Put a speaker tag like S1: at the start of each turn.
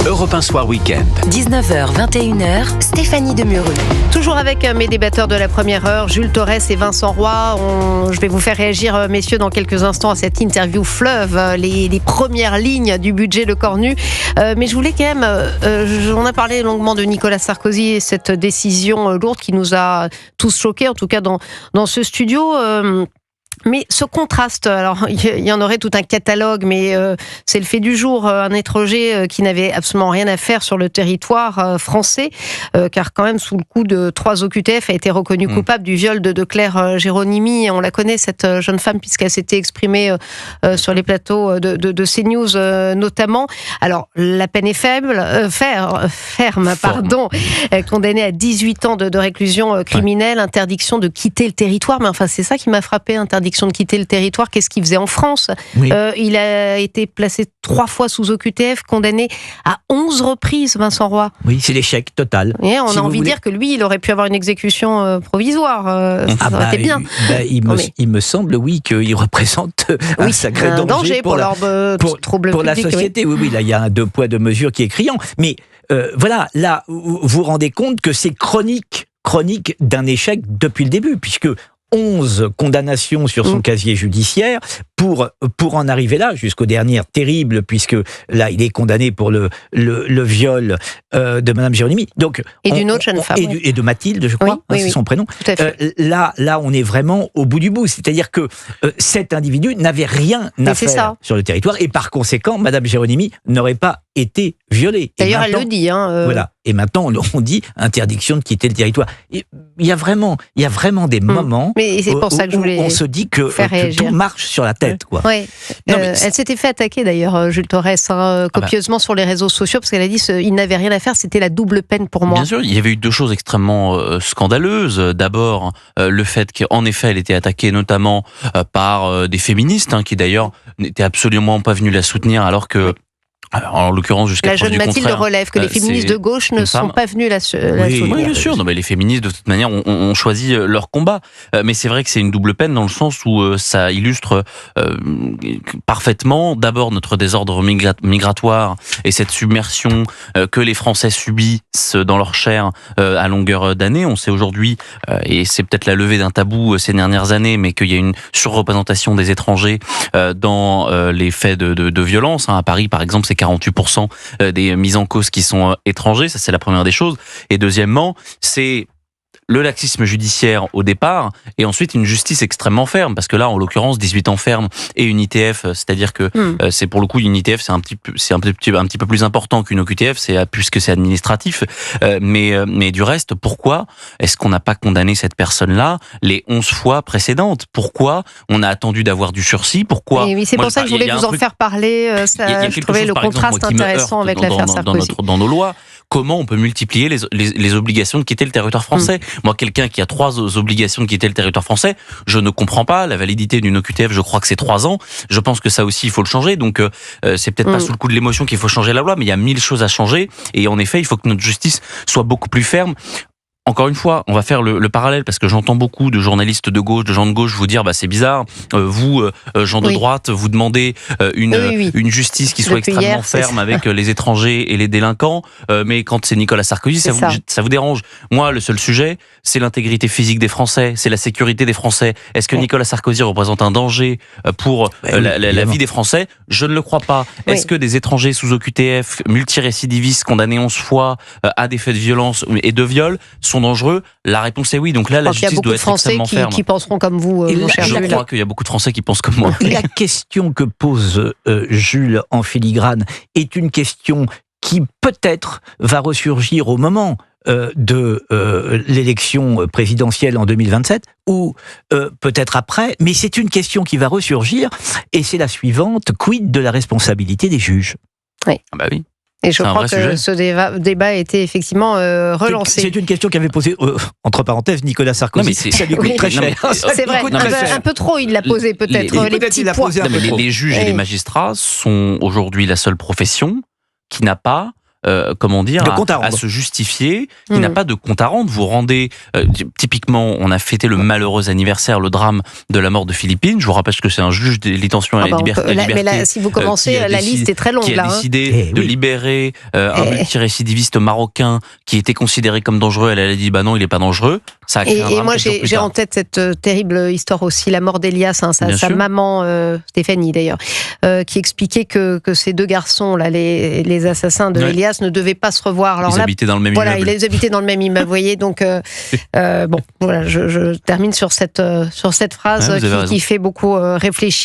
S1: Europe 1 Soir Week-end.
S2: 19h, 21h, Stéphanie Demureux.
S3: Toujours avec mes débatteurs de la première heure, Jules Torres et Vincent Roy. Je vais vous faire réagir, messieurs, dans quelques instants à cette interview fleuve, les premières lignes du budget Le Cornu. Mais je voulais quand même, on a parlé longuement de Nicolas Sarkozy et cette décision lourde qui nous a tous choqués, en tout cas dans ce studio. Mais ce contraste, alors il y en aurait tout un catalogue, mais c'est le fait du jour. Un étranger qui n'avait absolument rien à faire sur le territoire français, car quand même sous le coup de 3 OQTF a été reconnu coupable du viol de Claire Géronimi. On la connaît, cette jeune femme, puisqu'elle s'était exprimée sur les plateaux de CNews notamment. Alors la peine est ferme, condamnée à 18 ans de réclusion criminelle, interdiction de quitter le territoire. Mais enfin c'est ça qui m'a frappé, interdiction de quitter le territoire. Qu'est-ce qu'il faisait en France ? Oui. Il a été placé 3 fois sous OQTF, condamné à 11 reprises, Vincent Roy.
S4: Oui, c'est l'échec total.
S3: Et on a envie de dire que lui, il aurait pu avoir une exécution provisoire. Ça aurait été bien.
S4: Il me semble, oui, qu'il représente un sacré danger pour l'ordre public. Pour la société. Oui, là, il y a un 2 poids 2 mesures qui est criant. Mais voilà, là, vous vous rendez compte que c'est chronique d'un échec depuis le début, puisque 11 condamnations sur son casier judiciaire pour en arriver là, jusqu'aux dernières terribles, puisque là, il est condamné pour le viol de Madame Géronimi. Donc,
S3: et d'une autre jeune femme.
S4: Et de Mathilde, je crois, c'est son prénom.
S3: Tout à fait.
S4: Là, on est vraiment au bout du bout. C'est-à-dire que cet individu n'avait rien à faire sur le territoire, et par conséquent, Madame Géronimi n'aurait pas été violée.
S3: D'ailleurs, elle le dit.
S4: Voilà. Et maintenant, on dit interdiction de quitter le territoire. Il y a vraiment des moments
S3: mais c'est pour ça que je voulais
S4: où on se dit que tout marche sur la tête. Quoi.
S3: Ouais. Elle s'était fait attaquer d'ailleurs, Jules Torres, copieusement sur les réseaux sociaux, parce qu'elle a dit qu'il n'avait rien à faire, c'était la double peine pour moi.
S5: Bien sûr, il y avait eu 2 choses extrêmement scandaleuses. D'abord, le fait qu'en effet, elle était attaquée notamment par des féministes, qui d'ailleurs n'étaient absolument pas venus la soutenir, alors que en l'occurrence, jusqu'à
S3: la jeune Mathilde relève que les féministes de gauche ne sont pas venus la soutenir.
S5: Oui, bien sûr. Non, mais les féministes, de toute manière, ont choisi leur combat. Mais c'est vrai que c'est une double peine dans le sens où ça illustre parfaitement, d'abord, notre désordre migratoire et cette submersion que les Français subissent dans leur chair à longueur d'année. On sait aujourd'hui, et c'est peut-être la levée d'un tabou ces dernières années, mais qu'il y a une surreprésentation des étrangers dans les faits de violence. À Paris, par exemple, c'est 48% des mises en cause qui sont étrangers, ça c'est la première des choses. Et deuxièmement, c'est le laxisme judiciaire au départ, et ensuite une justice extrêmement ferme, parce que là, en l'occurrence, 18 ans ferme et une ITF, c'est-à-dire que c'est pour le coup une ITF, c'est un petit peu plus important qu'une OQTF, puisque c'est administratif, mais du reste, pourquoi est-ce qu'on n'a pas condamné cette personne-là les 11 fois précédentes ? Pourquoi on a attendu d'avoir du sursis ? Pourquoi ?
S3: Oui, c'est pour ça que je voulais vous en faire parler. Je trouvais le contraste intéressant avec l'affaire Sarkozy.
S5: Dans nos lois, comment on peut multiplier les obligations de quitter le territoire français ? Moi, quelqu'un qui a 3 obligations de quitter le territoire français, je ne comprends pas. La validité d'une OQTF, je crois que c'est 3 ans. Je pense que ça aussi, il faut le changer. Donc, c'est peut-être pas sous le coup de l'émotion qu'il faut changer la loi, mais il y a 1000 choses à changer. Et en effet, il faut que notre justice soit beaucoup plus ferme. Encore une fois, on va faire le parallèle, parce que j'entends beaucoup de journalistes de gauche, de gens de gauche vous dire c'est bizarre, vous, gens de droite, vous demandez une justice qui soit extrêmement ferme avec les étrangers et les délinquants, mais quand c'est Nicolas Sarkozy, ça vous dérange. Moi, le seul sujet, c'est l'intégrité physique des Français, c'est la sécurité des Français. Est-ce que Nicolas Sarkozy représente un danger pour la vie des Français ? Je ne le crois pas. Est-ce que des étrangers sous OQTF, multirécidivistes, condamnés 11 fois à des faits de violence et de viol, sont dangereux? La réponse est oui. Donc là, la justice doit être extrêmement ferme.
S3: Il y a beaucoup de Français qui penseront comme vous, mon cher Jules.
S5: Je crois qu'il y a beaucoup de Français qui pensent comme moi.
S4: La question que pose Jules en filigrane est une question qui peut-être va ressurgir au moment de l'élection présidentielle en 2027, ou peut-être après, mais c'est une question qui va ressurgir, et c'est la suivante: quid de la responsabilité des juges ?
S3: Oui.
S5: Ah bah oui.
S3: Et je crois que ce débat a été effectivement relancé.
S4: C'est une question qu'avait posée, entre parenthèses, Nicolas Sarkozy.
S5: Non, mais
S4: ça lui coûte très cher.
S3: C'est vrai, un peu trop il l'a posé peut-être.
S5: Les juges et les magistrats sont aujourd'hui la seule profession qui n'a pas comment dire,
S4: à
S5: se justifier, qui n'a pas de compte à rendre. Vous rendez, typiquement, on a fêté le malheureux anniversaire, le drame de la mort de Philippine. Je vous rappelle que c'est un juge des détentions et liberté.
S3: Mais là, si vous commencez, la liste est très longue.
S5: Qui a décidé de libérer un multirécidiviste marocain qui était considéré comme dangereux. Elle a dit, bah non, il n'est pas dangereux. Ça a créé un drame.
S3: Et moi, j'ai en tête cette terrible histoire aussi, la mort d'Elias, sa maman, Stéphanie d'ailleurs, qui expliquait que ces deux garçons, là, les assassins de Elias, ne devaient pas se revoir. Alors
S5: ils habitaient dans le même immeuble.
S3: Voilà, ils habitaient dans le même immeuble, vous voyez. Donc, bon, voilà, je termine sur cette phrase qui fait beaucoup réfléchir.